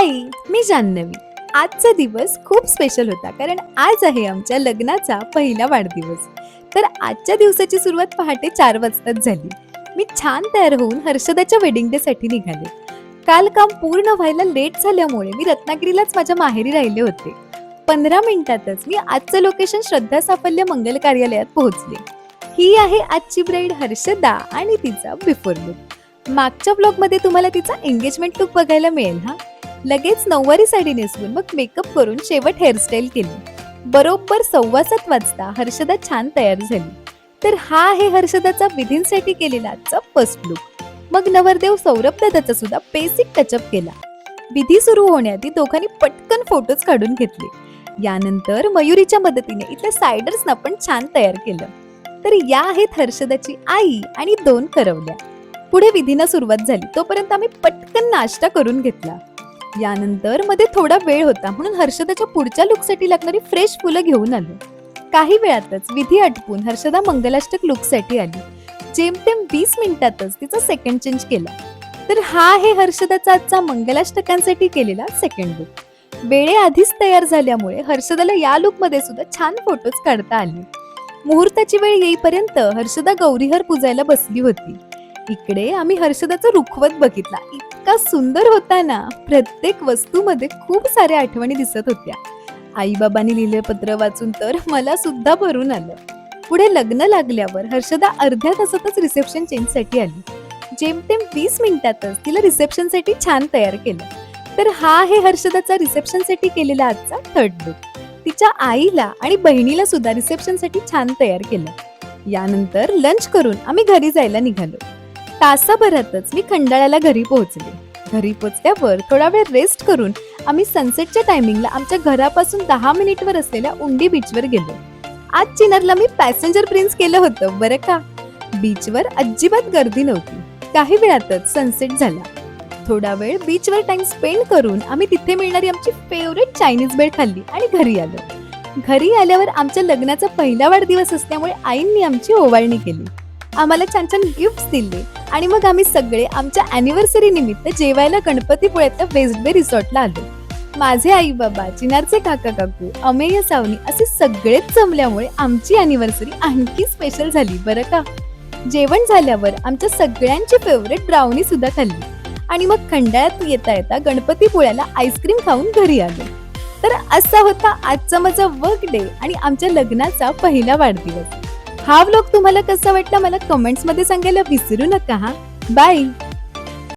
हाय, मी जान्हवी. आजचा दिवस खूप स्पेशल होता कारण आज आहे आमच्या लग्नाचा पहिला वाढदिवस. तर आजच्या दिवसाची सुरुवात पहाटे 4 वाजताच झाली. मी छान तयार होऊन हर्षदाच्या वेडिंग डे साठी निघाले. काल काम पूर्ण व्हायला लेट झाल्यामुळे मी रत्नागिरीलाच माझ्या माहेरी राहिले होते. 15 मिनिटातच मी आजचं लोकेशन श्रद्धा साफल्य मंगल कार्यालयात पोहोचले. ही आहे आजची ब्राईड हर्षदा आणि तिचा बिफोर लुक. मागच्या ब्लॉग मध्ये तुम्हाला तिचा एंगेजमेंट लुक बघायला मिळेल हा. लगेच नऊवारी साडी नेसवून मग मेकअप करून शेवट हेअरस्टाईल केली. बरोबर 7:15 वाजता हर्षदा छान तयार झाली. तर हा आहे हर्षदाचा विधींसाठी केलेला आजचा फर्स्ट लुक. मग नवरदेव सौरभ दादाचा सुद्धा बेसिक टचअप केला. विधी सुरू होण्याआधी दोघांनी पटकन फोटोज काढून घेतले. यानंतर मयुरीच्या मदतीने इथल्या सायडर्सना पण छान तयार केलं. तर या आहेत हर्षदाची आई आणि 2 करवल्या. पुढे विधींना सुरुवात झाली. तोपर्यंत आम्ही पटकन नाश्ता करून घेतला. यानंतर मध्ये थोडा वेळ होता म्हणून हर्षदाच्या पुढच्या लुकसाठी लागणारी फ्रेश फुलं घेऊन आलो. काही वेळातच विधी आटपून हर्षदा मंगलाष्टक लुकसाठी आली. जेमतेम 20 मिनिटातच तिचा सेकंड चेंज केला. तर हा आहे हर्षदाचा आजचा मंगलाष्टकांसाठी केलेला सेकंड लुक. वेळेआधीच तयार झाल्यामुळे हर्षदाला या लुक मध्ये सुद्धा छान फोटोज काढता आले. मुहूर्ताची वेळ येईपर्यंत हर्षदा गौरीहर पुजायला बसली होती. इकडे आम्ही हर्षदाचा रुखवत बघितला. इतका सुंदर होता ना. प्रत्येक वस्तूमध्ये खूप साऱ्या आठवणी दिसत होत्या. आईबाबांनी लिहिलेलं पत्र वाचून तर मला सुद्धा भरून आलं. पुढे लग्न लागल्यावर हर्षदा अर्ध्या तासातच रिसेप्शन चेंज साठी आली. जेमतेम 20 मिनिटातच तिला रिसेप्शन साठी छान तयार केलं. तर हा आहे हर्षदाचा रिसेप्शन साठी केलेला आजचा थर्ड लुक. तिच्या आईला आणि बहिणीला सुद्धा रिसेप्शन साठी छान तयार केलं. यानंतर लंच करून आम्ही घरी जायला निघालो. तासाभरातच मी खंडाळ्याला घरी पोहोचले. घरी पोहोचल्यावर थोडा वेळ रेस्ट करून आम्ही सनसेटच्या टायमिंगला आमच्या घरापासून 10 मिनिटवर असलेल्या उंडी बीचवर गेलो. आज चिनारला मी पॅसेंजर प्रिन्स केलं होतं बरं का. बीचवर अजिबात गर्दी नव्हती. काही वेळातच सनसेट झाला. थोडा वेळ बीचवर टाइम स्पेंड करून आम्ही तिथे मिळणारी आमची फेवरेट चायनीज भेळ खाल्ली आणि घरी आलो. घरी आल्यावर आमच्या लग्नाचा पहिला वाढदिवस असल्यामुळे आईंनी आमची ओवाळणी केली. आम्हाला छान छान गिफ्ट दिले आणि मग आम्ही सगळे आमच्या अॅनिव्हर्सरी निमित्त जेवायला गणपतीपुळ्यातल्या वेस्ट बे रिसॉर्टला आलो. माझे आई बाबा, चिनारचे काका काकू, अमेय सावनी असे सगळेच जमल्यामुळे आमची अॅनिव्हर्सरी आणखी स्पेशल झाली बरं का. जेवण झाल्यावर आमच्या सगळ्यांची फेवरेट ब्राउनी सुद्धा खाल्ली आणि मग खंडाळ्यात येता येता गणपतीपुळ्याला आईस्क्रीम खाऊन घरी आलो. तर असा होता आजचा माझा वर्क डे आणि आमच्या लग्नाचा पहिला वाढदिवस. हा व्लॉग तुम्हाला कसा वाटला मला कमेंट्स मध्ये सांगायला विसरू नका हा. बाय.